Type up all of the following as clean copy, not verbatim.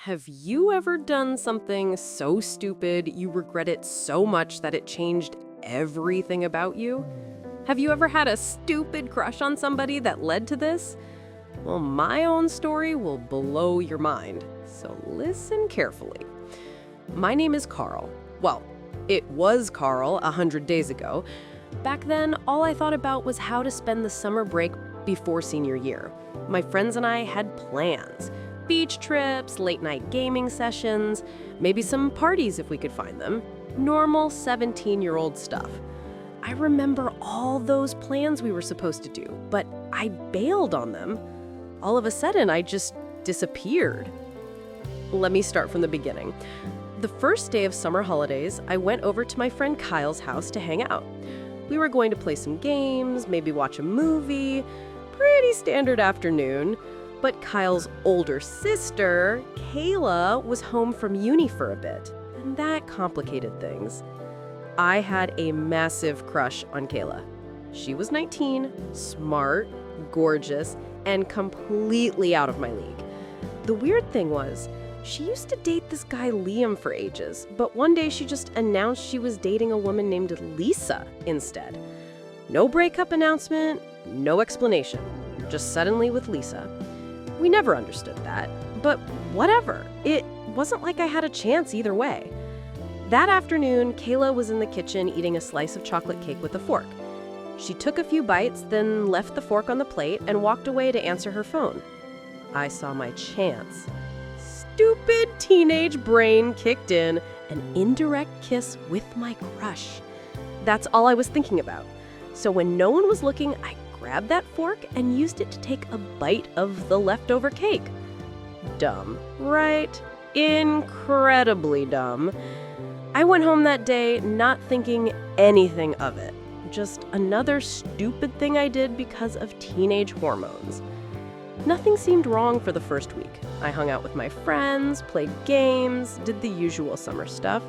Have you ever done something so stupid you regret it so much that it changed everything about you? Have you ever had a stupid crush on somebody that led to this? Well, my own story will blow your mind, so listen carefully. My name is Carl. Well, it was Carl 100 days ago. Back then, all I thought about was how to spend the summer break before senior year. My friends and I had plans. Beach trips, late-night gaming sessions, maybe some parties if we could find them. Normal 17-year-old stuff. I remember all those plans we were supposed to do, but I bailed on them. All of a sudden, I just disappeared. Let me start from the beginning. The first day of summer holidays, I went over to my friend Kyle's house to hang out. We were going to play some games, maybe watch a movie. Pretty standard afternoon. But Kyle's older sister, Kayla, was home from uni for a bit, and that complicated things. I had a massive crush on Kayla. She was 19, smart, gorgeous, and completely out of my league. The weird thing was, she used to date this guy Liam for ages, but one day she just announced she was dating a woman named Lisa instead. No breakup announcement, no explanation, just suddenly with Lisa. We never understood that, but whatever. It wasn't like I had a chance either way. That afternoon, Kayla was in the kitchen eating a slice of chocolate cake with a fork. She took a few bites, then left the fork on the plate and walked away to answer her phone. I saw my chance. Stupid teenage brain kicked in, an indirect kiss with my crush. That's all I was thinking about. So when no one was looking, I grabbed that fork and used it to take a bite of the leftover cake. Dumb, right? Incredibly dumb. I went home that day not thinking anything of it. Just another stupid thing I did because of teenage hormones. Nothing seemed wrong for the first week. I hung out with my friends, played games, did the usual summer stuff.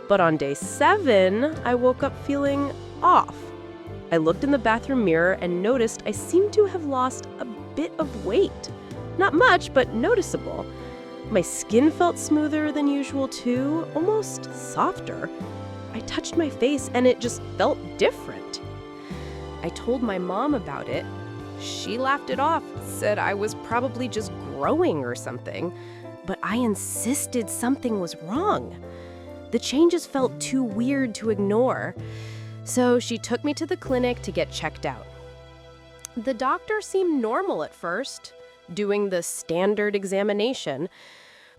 But on day 7, I woke up feeling off. I looked in the bathroom mirror and noticed I seemed to have lost a bit of weight. Not much, but noticeable. My skin felt smoother than usual too, almost softer. I touched my face and it just felt different. I told my mom about it. She laughed it off, said I was probably just growing or something, but I insisted something was wrong. The changes felt too weird to ignore. So she took me to the clinic to get checked out. The doctor seemed normal at first, doing the standard examination,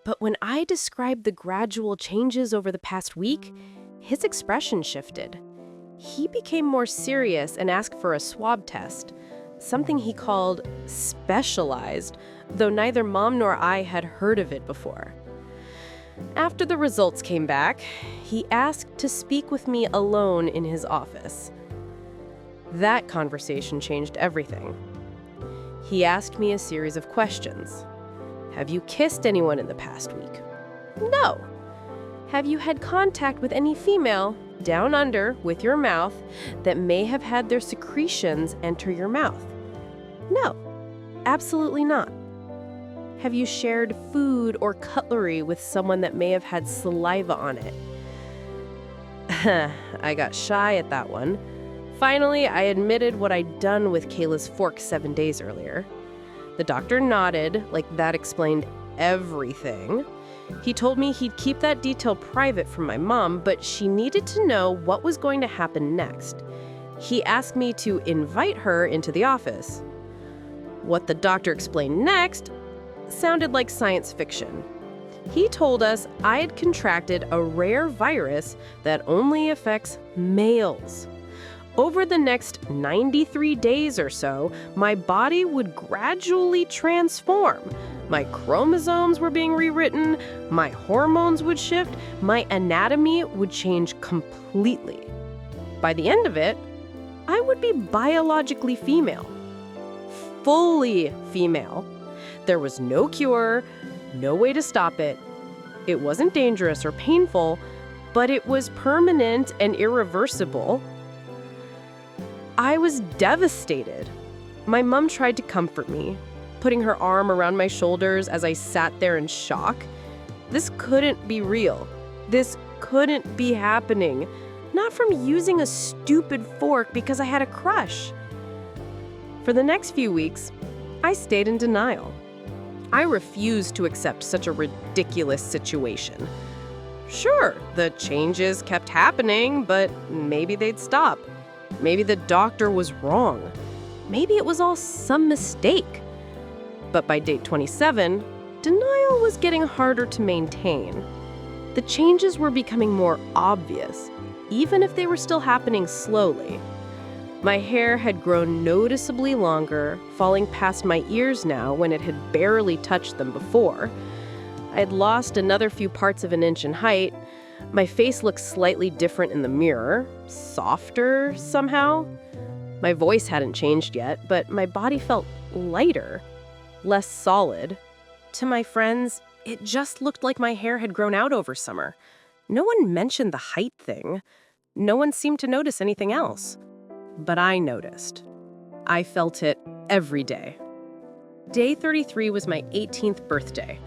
but when I described the gradual changes over the past week, his expression shifted. He became more serious and asked for a swab test, something he called specialized, though neither Mom nor I had heard of it before. After the results came back, he asked to speak with me alone in his office. That conversation changed everything. He asked me a series of questions. Have you kissed anyone in the past week? No. Have you had contact with any female, down under, with your mouth, that may have had their secretions enter your mouth? No, absolutely not. Have you shared food or cutlery with someone that may have had saliva on it? I got shy at that one. Finally, I admitted what I'd done with Kayla's fork 7 days earlier. The doctor nodded, like that explained everything. He told me he'd keep that detail private from my mom, but she needed to know what was going to happen next. He asked me to invite her into the office. What the doctor explained next sounded like science fiction. He told us I had contracted a rare virus that only affects males. Over the next 93 days or so, my body would gradually transform. My chromosomes were being rewritten, my hormones would shift, my anatomy would change completely. By the end of it, I would be biologically female. Fully female. There was no cure, no way to stop it. It wasn't dangerous or painful, but it was permanent and irreversible. I was devastated. My mom tried to comfort me, putting her arm around my shoulders as I sat there in shock. This couldn't be real. This couldn't be happening. Not from using a stupid fork because I had a crush. For the next few weeks, I stayed in denial. I refused to accept such a ridiculous situation. Sure, the changes kept happening, but maybe they'd stop. Maybe the doctor was wrong. Maybe it was all some mistake. But by date 27, denial was getting harder to maintain. The changes were becoming more obvious, even if they were still happening slowly. My hair had grown noticeably longer, falling past my ears now when it had barely touched them before. I had lost another few parts of an inch in height. My face looked slightly different in the mirror, softer somehow. My voice hadn't changed yet, but my body felt lighter, less solid. To my friends, it just looked like my hair had grown out over summer. No one mentioned the height thing. No one seemed to notice anything else. But I noticed. I felt it every day. Day 33 was my 18th birthday.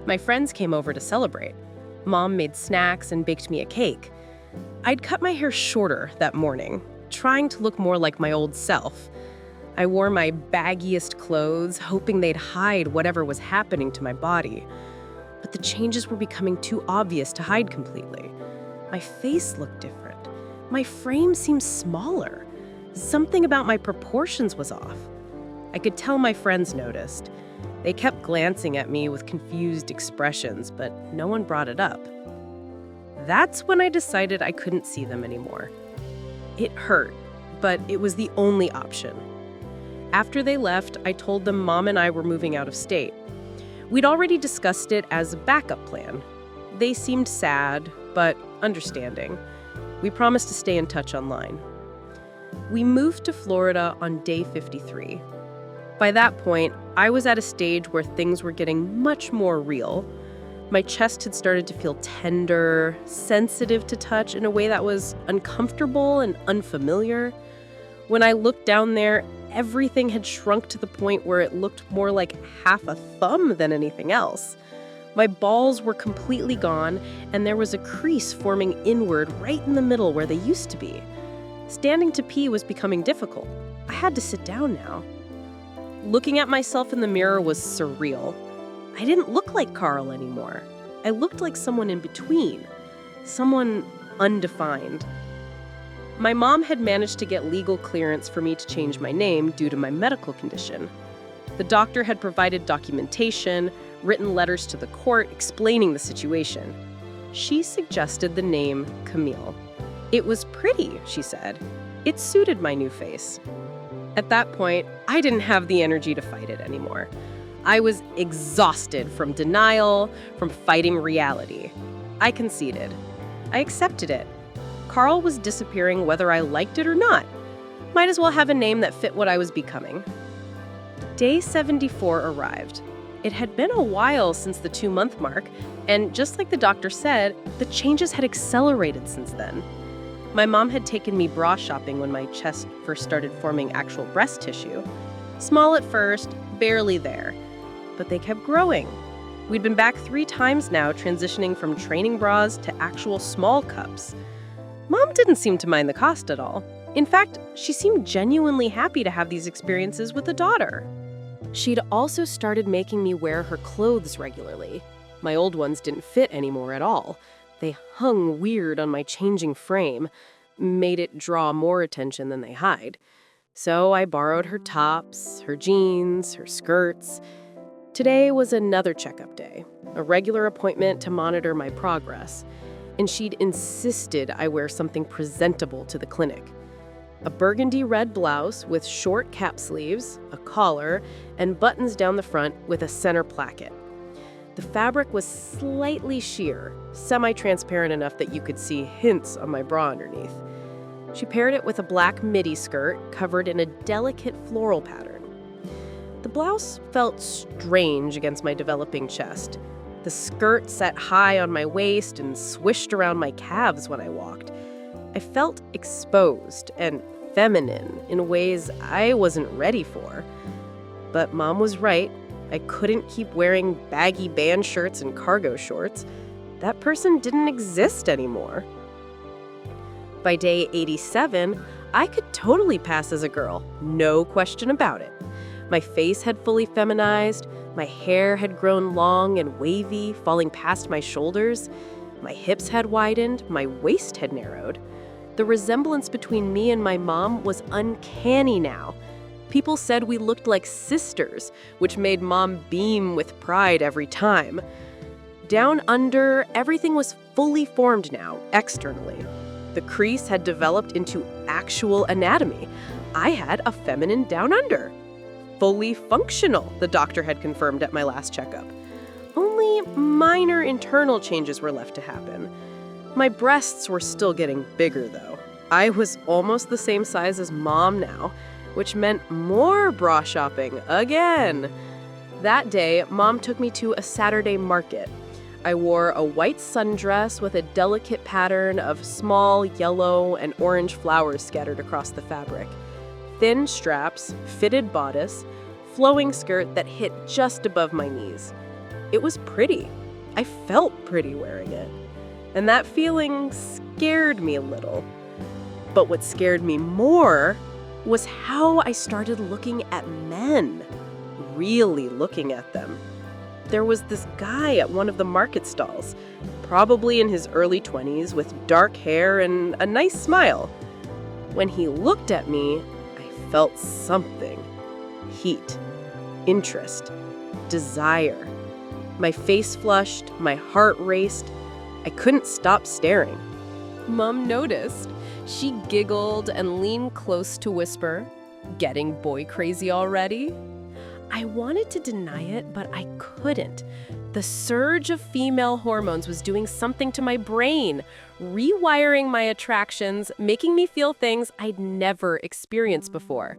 My friends came over to celebrate. Mom made snacks and baked me a cake. I'd cut my hair shorter that morning, trying to look more like my old self. I wore my baggiest clothes, hoping they'd hide whatever was happening to my body. But the changes were becoming too obvious to hide completely. My face looked different. My frame seemed smaller. Something about my proportions was off. I could tell my friends noticed. They kept glancing at me with confused expressions, but no one brought it up. That's when I decided I couldn't see them anymore. It hurt, but it was the only option. After they left, I told them Mom and I were moving out of state. We'd already discussed it as a backup plan. They seemed sad, but understanding. We promised to stay in touch online. We moved to Florida on day 53. By that point, I was at a stage where things were getting much more real. My chest had started to feel tender, sensitive to touch in a way that was uncomfortable and unfamiliar. When I looked down there, everything had shrunk to the point where it looked more like half a thumb than anything else. My balls were completely gone, and there was a crease forming inward right in the middle where they used to be. Standing to pee was becoming difficult. I had to sit down now. Looking at myself in the mirror was surreal. I didn't look like Carl anymore. I looked like someone in between, someone undefined. My mom had managed to get legal clearance for me to change my name due to my medical condition. The doctor had provided documentation, written letters to the court explaining the situation. She suggested the name Camille. It was pretty, she said. It suited my new face. At that point, I didn't have the energy to fight it anymore. I was exhausted from denial, from fighting reality. I conceded. I accepted it. Carl was disappearing whether I liked it or not. Might as well have a name that fit what I was becoming. Day 74 arrived. It had been a while since the 2-month mark, and just like the doctor said, the changes had accelerated since then. My mom had taken me bra shopping when my chest first started forming actual breast tissue. Small at first, barely there. But they kept growing. We'd been back 3 times now, transitioning from training bras to actual small cups. Mom didn't seem to mind the cost at all. In fact, she seemed genuinely happy to have these experiences with a daughter. She'd also started making me wear her clothes regularly. My old ones didn't fit anymore at all. They hung weird on my changing frame, made it draw more attention than they hide. So I borrowed her tops, her jeans, her skirts. Today was another checkup day, a regular appointment to monitor my progress. And she'd insisted I wear something presentable to the clinic. A burgundy red blouse with short cap sleeves, a collar, and buttons down the front with a center placket. The fabric was slightly sheer, semi-transparent enough that you could see hints on my bra underneath. She paired it with a black midi skirt covered in a delicate floral pattern. The blouse felt strange against my developing chest. The skirt sat high on my waist and swished around my calves when I walked. I felt exposed and feminine in ways I wasn't ready for. But Mom was right. I couldn't keep wearing baggy band shirts and cargo shorts. That person didn't exist anymore. By day 87, I could totally pass as a girl, no question about it. My face had fully feminized, my hair had grown long and wavy, falling past my shoulders. My hips had widened, my waist had narrowed. The resemblance between me and my mom was uncanny now. People said we looked like sisters, which made Mom beam with pride every time. Down under, everything was fully formed now, externally. The crease had developed into actual anatomy. I had a feminine down under. Fully functional, the doctor had confirmed at my last checkup. Only minor internal changes were left to happen. My breasts were still getting bigger, though. I was almost the same size as Mom now, which meant more bra shopping again. That day, Mom took me to a Saturday market. I wore a white sundress with a delicate pattern of small yellow and orange flowers scattered across the fabric. Thin straps, fitted bodice, flowing skirt that hit just above my knees. It was pretty. I felt pretty wearing it. And that feeling scared me a little. But what scared me more was how I started looking at men. Really looking at them. There was this guy at one of the market stalls, probably in his early 20s, with dark hair and a nice smile. When he looked at me, I felt something. Heat, interest, desire. My face flushed, my heart raced. I couldn't stop staring. Mom noticed. She giggled and leaned close to whisper, "Getting boy crazy already?" I wanted to deny it, but I couldn't. The surge of female hormones was doing something to my brain, rewiring my attractions, making me feel things I'd never experienced before.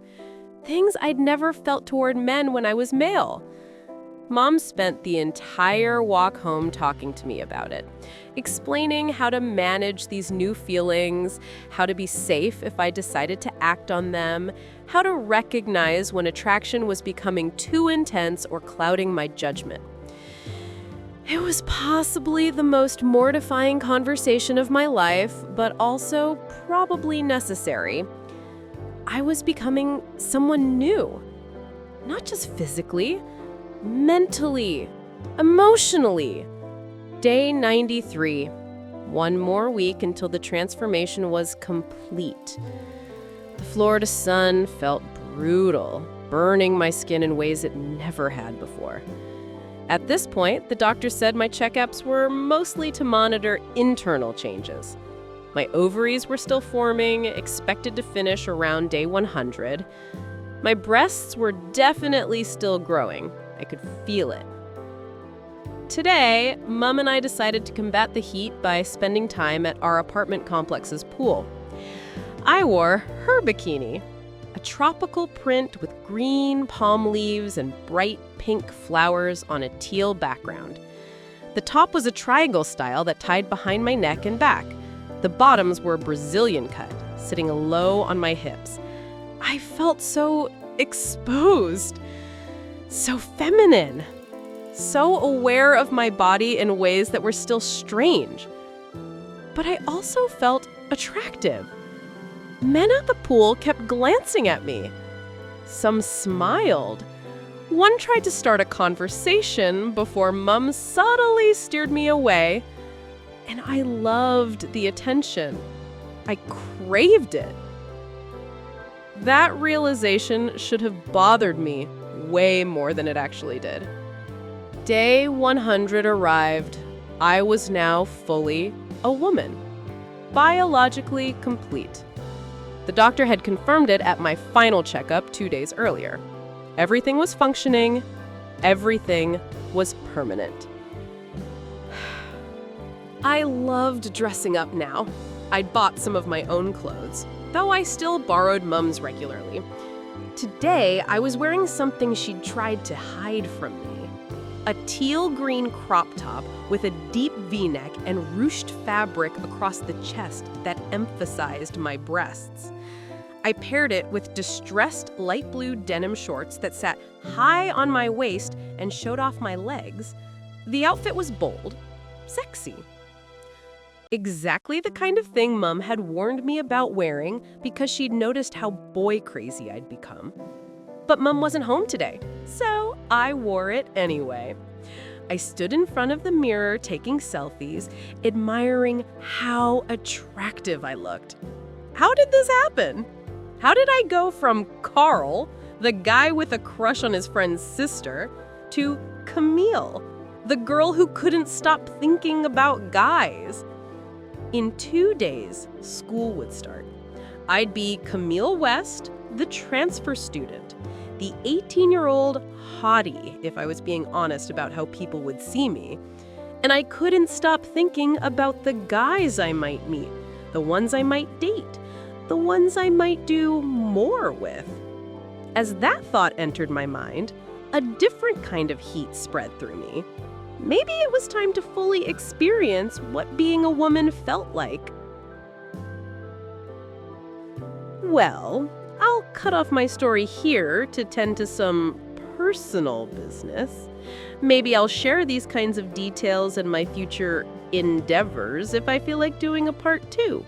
Things I'd never felt toward men when I was male. Mom spent the entire walk home talking to me about it, explaining how to manage these new feelings, how to be safe if I decided to act on them, how to recognize when attraction was becoming too intense or clouding my judgment. It was possibly the most mortifying conversation of my life, but also probably necessary. I was becoming someone new, not just physically, mentally, emotionally. Day 93. One more week until the transformation was complete. The Florida sun felt brutal, burning my skin in ways it never had before. At this point, the doctor said my checkups were mostly to monitor internal changes. My ovaries were still forming, expected to finish around day 100. My breasts were definitely still growing. I could feel it. Today, Mom and I decided to combat the heat by spending time at our apartment complex's pool. I wore her bikini, a tropical print with green palm leaves and bright pink flowers on a teal background. The top was a triangle style that tied behind my neck and back. The bottoms were Brazilian cut, sitting low on my hips. I felt so exposed. So feminine, so aware of my body in ways that were still strange. But I also felt attractive. Men at the pool kept glancing at me. Some smiled. One tried to start a conversation before Mom subtly steered me away, and I loved the attention. I craved it. That realization should have bothered me way more than it actually did. Day 100 arrived. I was now fully a woman, biologically complete. The doctor had confirmed it at my final checkup 2 days earlier. Everything was functioning. Everything was permanent. I loved dressing up now. I'd bought some of my own clothes, though I still borrowed Mom's regularly. Today, I was wearing something she'd tried to hide from me. A teal-green crop top with a deep V-neck and ruched fabric across the chest that emphasized my breasts. I paired it with distressed light blue denim shorts that sat high on my waist and showed off my legs. The outfit was bold, sexy. Exactly the kind of thing Mom had warned me about wearing because she'd noticed how boy crazy I'd become. But Mom wasn't home today, so I wore it anyway. I stood in front of the mirror taking selfies, admiring how attractive I looked. How did this happen? How did I go from Carl, the guy with a crush on his friend's sister, to Camille, the girl who couldn't stop thinking about guys? In 2 days, school would start. I'd be Camille West, the transfer student, the 18-year-old hottie, if I was being honest about how people would see me. And I couldn't stop thinking about the guys I might meet, the ones I might date, the ones I might do more with. As that thought entered my mind, a different kind of heat spread through me. Maybe it was time to fully experience what being a woman felt like. Well, I'll cut off my story here to tend to some personal business. Maybe I'll share these kinds of details in my future endeavors if I feel like doing a part 2.